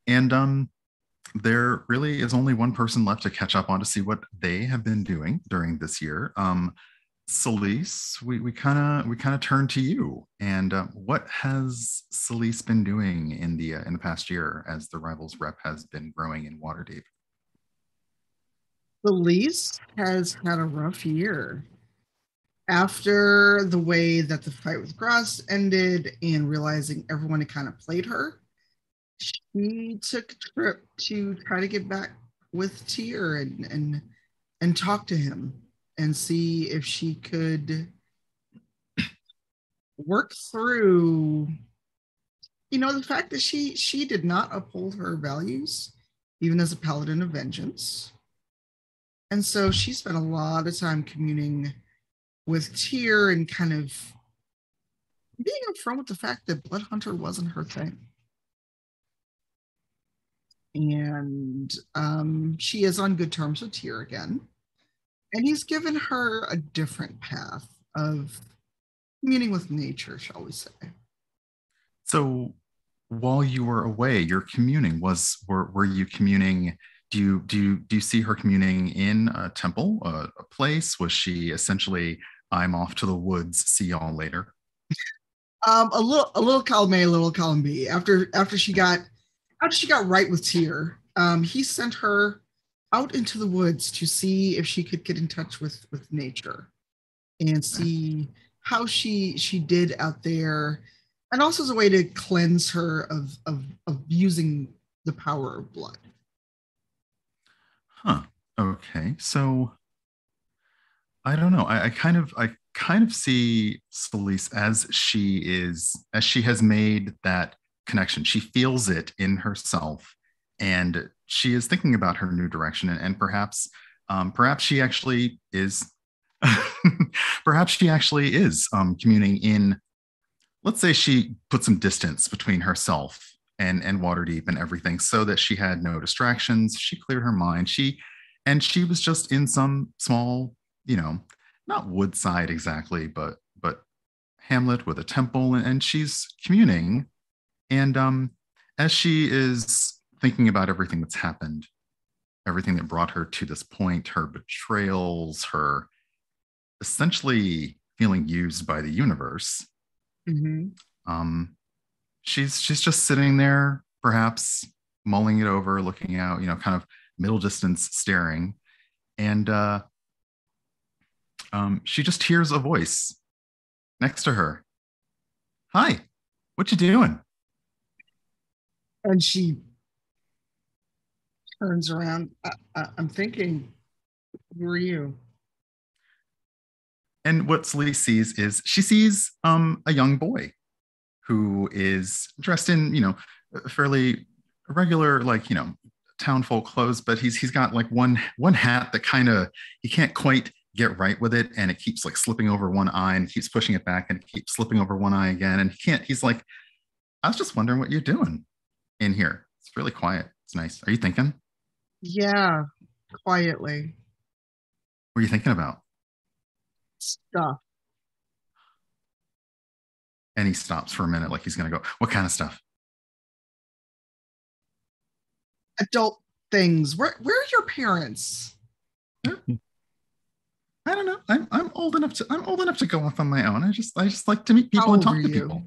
And there really is only one person left to catch up on to see what they have been doing during this year. Selise, we kind of turn to you. And what has Selise been doing in the past year as the Rivals rep has been growing in Waterdeep? Selise has had a rough year. After the way that the fight with Gross ended and realizing everyone had kind of played her, she took a trip to try to get back with Tyr and talk to him and see if she could work through, the fact that she did not uphold her values, even as a paladin of vengeance. And so she spent a lot of time communing with Tyr and kind of being upfront with the fact that Blood Hunter wasn't her thing. And she is on good terms with Tyr again. And he's given her a different path of communing with nature, shall we say. So while you were away, your communing were you communing? Do you see her communing in a temple, a place? Was she essentially, I'm off to the woods, see y'all later? A little column A, a little column B. After she got right with Tyr, he sent her out into the woods to see if she could get in touch with nature and Okay. see how she did out there, and also as a way to cleanse her of using the power of blood. Huh. Okay. So I don't know. I kind of see Celise as she has made that connection. She feels it in herself, and she is thinking about her new direction, and perhaps she actually is, perhaps she actually is communing in. Let's say she put some distance between herself and Waterdeep and everything, so that she had no distractions. She cleared her mind. She was just in some small, you know, not woodside exactly, but hamlet with a temple, and she's communing. And as she is thinking about everything that's happened, everything that brought her to this point, her betrayals, her essentially feeling used by the universe, Mm-hmm. um, she's just sitting there, perhaps mulling it over, looking out, kind of middle distance staring, and she just hears a voice next to her. Hi, what you doing? And she turns around. I'm thinking, who are you? And what Celie sees is she sees a young boy who is dressed in, fairly regular, like, town folk clothes, but he's got like one hat that kind of he can't quite get right with it, and it keeps like slipping over one eye and keeps pushing it back and it keeps slipping over one eye again. And he's like, I was just wondering what you're doing in here. It's really quiet. It's nice. Are you thinking? Yeah, quietly. What are you thinking about? Stuff. And he stops for a minute, like he's gonna go, what kind of stuff? Adult things. Where are your parents? I don't know. I'm old enough to go off on my own. I just like to meet How people and old are talk to you? people.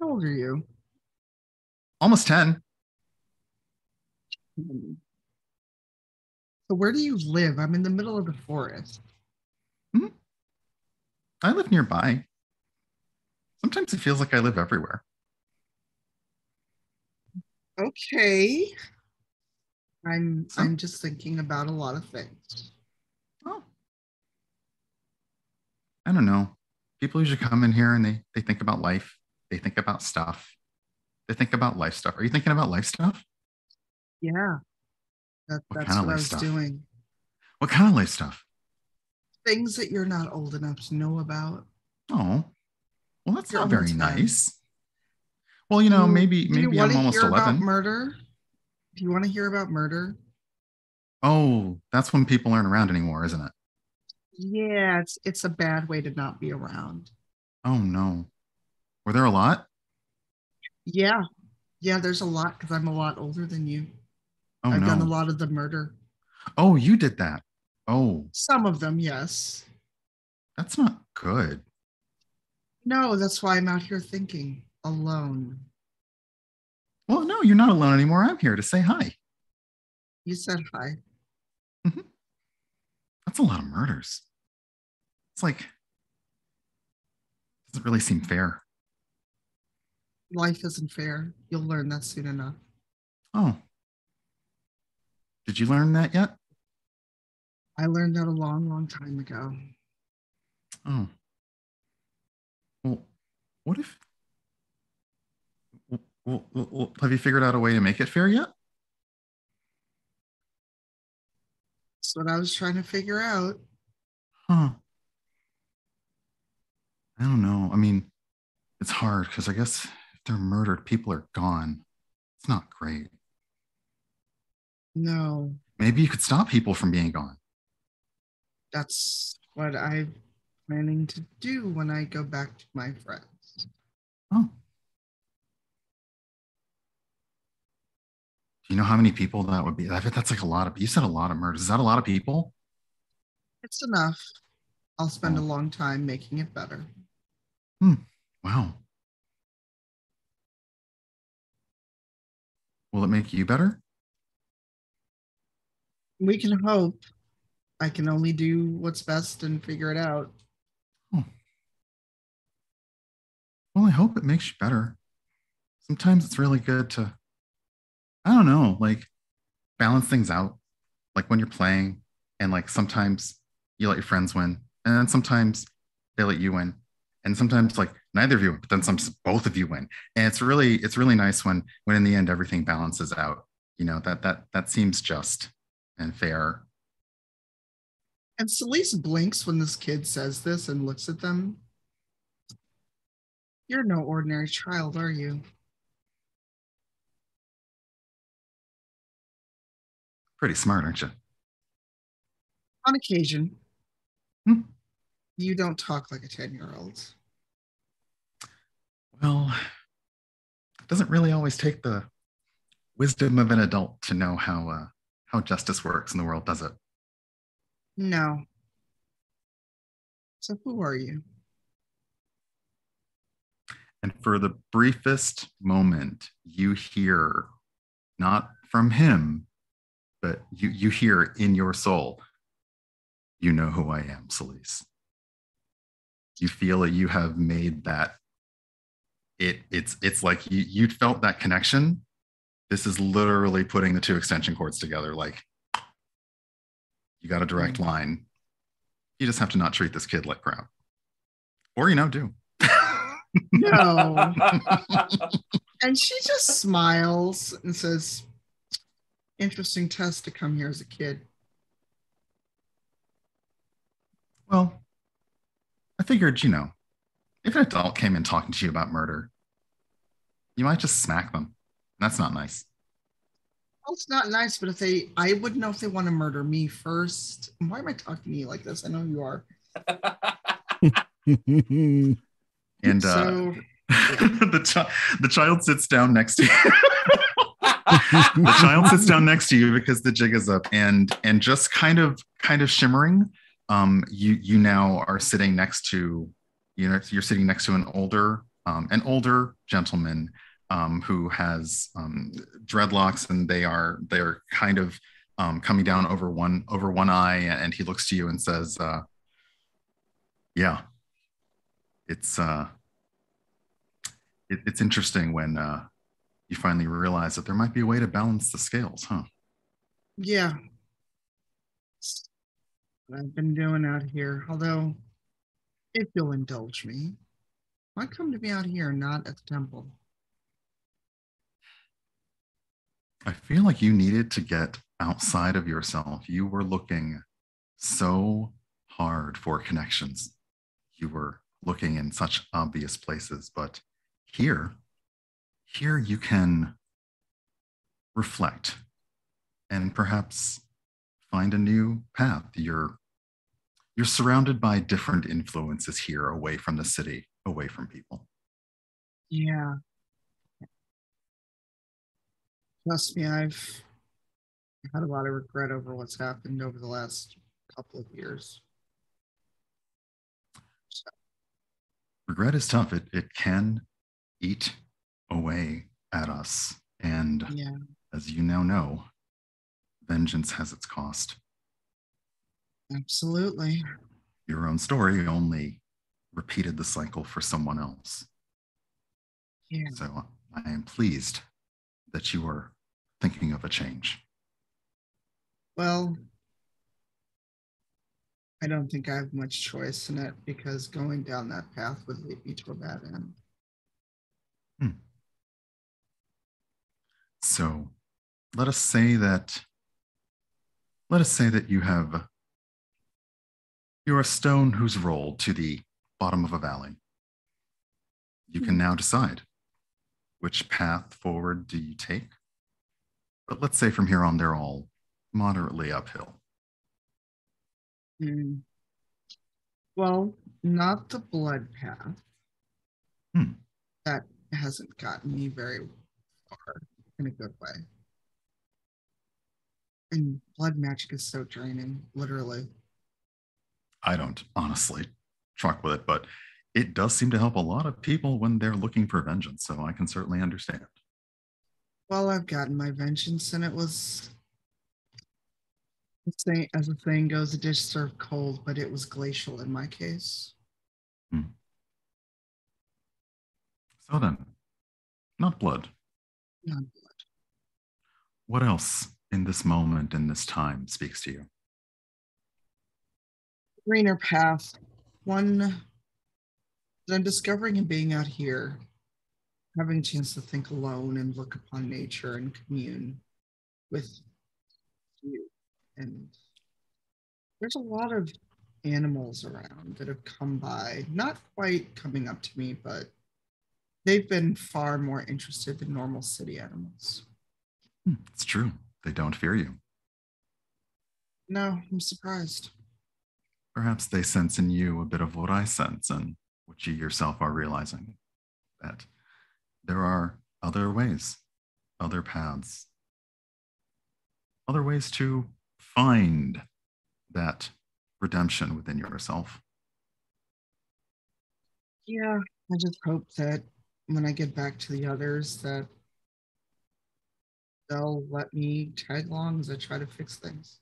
How old are you? Almost 10. So where do you live? I'm in the middle of the forest. Mhm. I live nearby. Sometimes it feels like I live everywhere. Okay. I'm So, I'm just thinking about a lot of things. oh, I don't know. People usually come in here and they think about life. They think about stuff. They think about life stuff. Are you thinking about life stuff? Yeah, What kind that's of what I life was stuff? doing. What kind of life stuff? Things that you're not old enough to know about. Oh, well, that's You're not only very 10. nice. Well, Do you maybe do you maybe want I'm to almost hear about 11. murder? Do you want to hear about murder? Oh, that's when people aren't around anymore, isn't it? Yeah, it's a bad way to not be around. Oh no. Were there a lot? Yeah, Yeah, there's a lot because I'm a lot older than you. Oh I've done a no. lot of the murder. Oh, you did that. Oh, Some of them, yes. that's not good. No, that's why I'm out here thinking alone. Well, no, you're not alone anymore. I'm here to say hi. You said hi. Mhm. That's a lot of murders. It's like, doesn't really seem fair. Life isn't fair. You'll learn that soon enough. Oh, did you learn that yet? I learned that a long, long time ago. Oh, well, what if, have you figured out a way to make it fair yet? That's what I was trying to figure out. Huh. I don't know. I mean, it's hard because I guess if they're murdered, people are gone. It's not great. No, Maybe you could stop people from being gone. that's what I'm planning to do when I go back to my friends. Oh, do you know how many people that would be? I bet that's like a lot of, you said a lot of murders. Is that a lot of people? It's enough. I'll spend a Oh, long time making it better. hmm. Wow. Will it make you better? We can hope. I can only do what's best and figure it out. Oh, well, I hope it makes you better. Sometimes it's really good to, I don't know, like balance things out. Like when you're playing, and like sometimes you let your friends win, and then sometimes they let you win, and sometimes like neither of you, but then some both of you win. And it's really nice when in the end everything balances out. You know that seems just and fair. And Celise blinks when this kid says this and looks at them. You're no ordinary child, are you? Pretty smart, aren't you? On occasion, Hmm. you don't talk like a 10-year-old. Well, it doesn't really always take the wisdom of an adult to know how justice works in the world, does it? No. So who are you? And for the briefest moment, you hear not from him, but you hear in your soul, you know who I am, Selise. You feel that you have made that. It's like you felt that connection. This is literally putting the two extension cords together. Like you got a direct Mm. line. You just have to not treat this kid like crap, or do. No. And she just smiles and says, interesting test to come here as a kid. Well, I figured, if an adult came in talking to you about murder, you might just smack them. That's not nice. Well, it's not nice, but if they, I would know if they want to murder me first. Why am I talking to you like this? I know you are. And So, yeah. the child sits down next to you. The child sits down next to you because the jig is up, and just kind of shimmering. You now are sitting next to, you're sitting next to an older gentleman who has dreadlocks, and they're kind of coming down over one eye, and he looks to you and says, "Yeah, it's it's interesting when you finally realize that there might be a way to balance the scales, huh?" Yeah, what I've been doing out here. Although, if you'll indulge me, why come to me out here, not at the temple? I feel like you needed to get outside of yourself. You were looking so hard for connections. You were looking in such obvious places, but here, here you can reflect and perhaps find a new path. You're surrounded by different influences here, away from the city, away from people. Yeah, Trust me, I've had a lot of regret over what's happened over the last couple of years. So, Regret is tough. It can eat away at us. And yeah, as you now know, vengeance has its cost. absolutely. Your own story only repeated the cycle for someone else. Yeah. So I am pleased that you are thinking of a change. Well, I don't think I have much choice in it because going down that path would lead me to a bad end. Hmm. So let us say that you're a stone who's rolled to the bottom of a valley. You can now decide which path forward do you take. But let's say from here on, they're all moderately uphill. Hmm. Well, not the blood path. Hmm. That hasn't gotten me very far in a good way. And blood magic is so draining, literally. I don't honestly truck with it, but it does seem to help a lot of people when they're looking for vengeance. So I can certainly understand. Well, I've gotten my vengeance, and it was, as the saying goes, a dish served cold, but it was glacial in my case. Hmm. So then, not blood. None. What else in this moment, in this time, speaks to you? Greener path. One that I'm discovering in being out here, having a chance to think alone and look upon nature and commune with you. And there's a lot of animals around that have come by, not quite coming up to me, but they've been far more interested than normal city animals. Hmm. It's true. They don't fear you. No, I'm surprised. Perhaps they sense in you a bit of what I sense and what you yourself are realizing that there are other ways, other paths, other ways to find that redemption within yourself. Yeah, I just hope that when I get back to the others that they'll let me tag along as I try to fix things.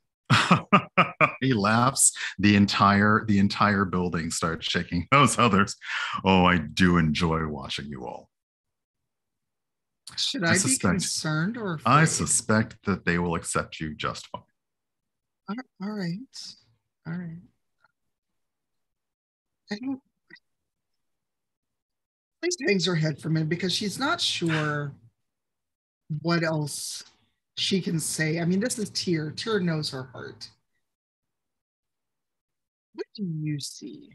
He laughs. The entire building starts shaking. Those others. Oh, I do enjoy watching you all. Should I I be suspect concerned or I afraid? suspect that they will accept you just fine. All right. All right. I don't, please hangs her head for a minute because she's not sure what else she can say. I mean, this is Tyr. Tyr knows her heart. What do you see?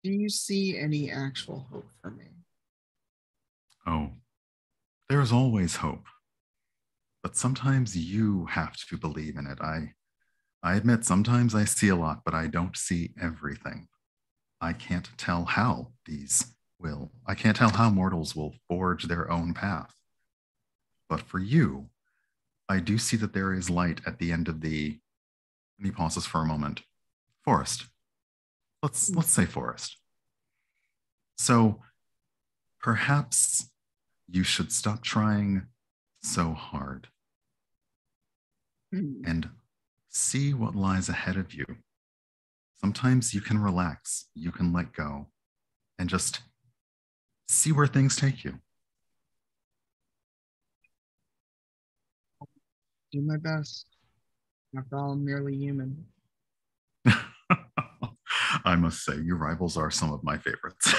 Do you see any actual hope for me? Oh, there's always hope, but sometimes you have to believe in it. I admit sometimes I see a lot, but I don't see everything. I can't tell how I can't tell how mortals will forge their own path. But for you, I do see that there is light at the end of the, and he pauses for a moment, forest. Let's say forest. So perhaps you should stop trying so hard Hmm. and see what lies ahead of you. Sometimes you can relax, you can let go, and just see where things take you. Do my best. After all, I'm merely human. I must say, your rivals are some of my favorites.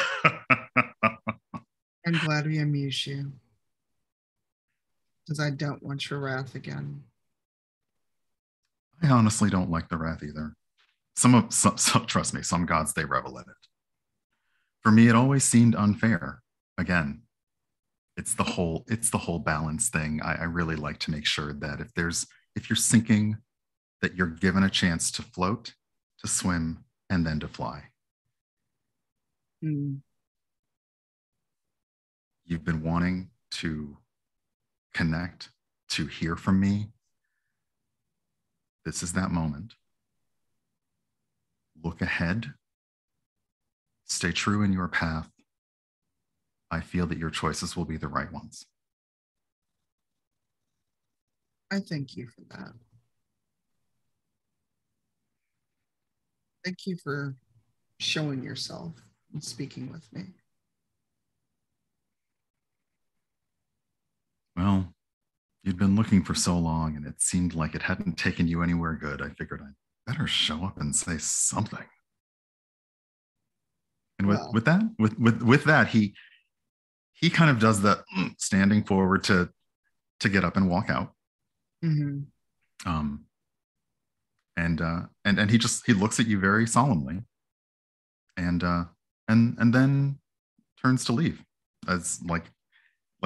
I'm glad we amuse you because I don't want your wrath again. I honestly don't like the wrath either. Trust me, some gods they revel in it. For me, it always seemed unfair. Again, it's the whole balance thing. I really like to make sure that if you're sinking, that you're given a chance to float, to swim, and then to fly. Hmm. You've been wanting to connect, to hear from me, this is that moment. Look ahead. Stay true in your path. I feel that your choices will be the right ones. I thank you for that. Thank you for showing yourself and speaking with me. Well, you'd been looking for so long and it seemed like it hadn't taken you anywhere good. I figured I'd better show up and say something. And Well, with that, he kind of does the standing forward to get up and walk out. mhm. Um, and he looks at you very solemnly, and and then turns to leave, as like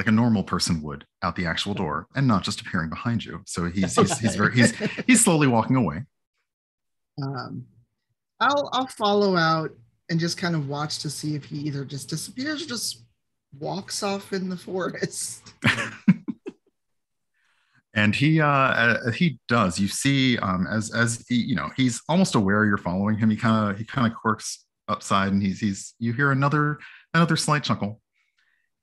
a normal person would, out the actual door, and not just appearing behind you. So he's slowly walking away. um, I'll follow out and just kind of watch to see if he either just disappears or just walks off in the forest. And he does. You see, as he, he's almost aware you're following him. He kind of quirks upside, and he's you hear another slight chuckle,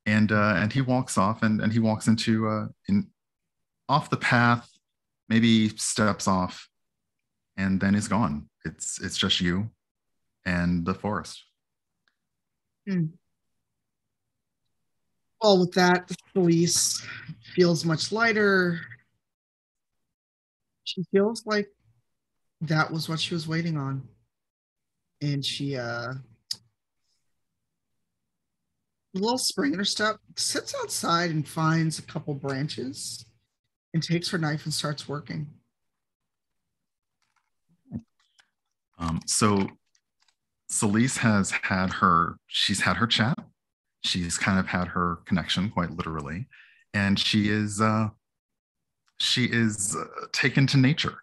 and he walks off, and he walks into in off the path, maybe steps off, and then is gone. It's just you and the forest. Hmm. Well, with that, Elise feels much lighter. She feels like that was what she was waiting on. And she, a little spring in her step, sits outside and finds a couple branches and takes her knife and starts working. So Celise she's had her chat. She's kind of had her connection, quite literally, and she is taken to nature.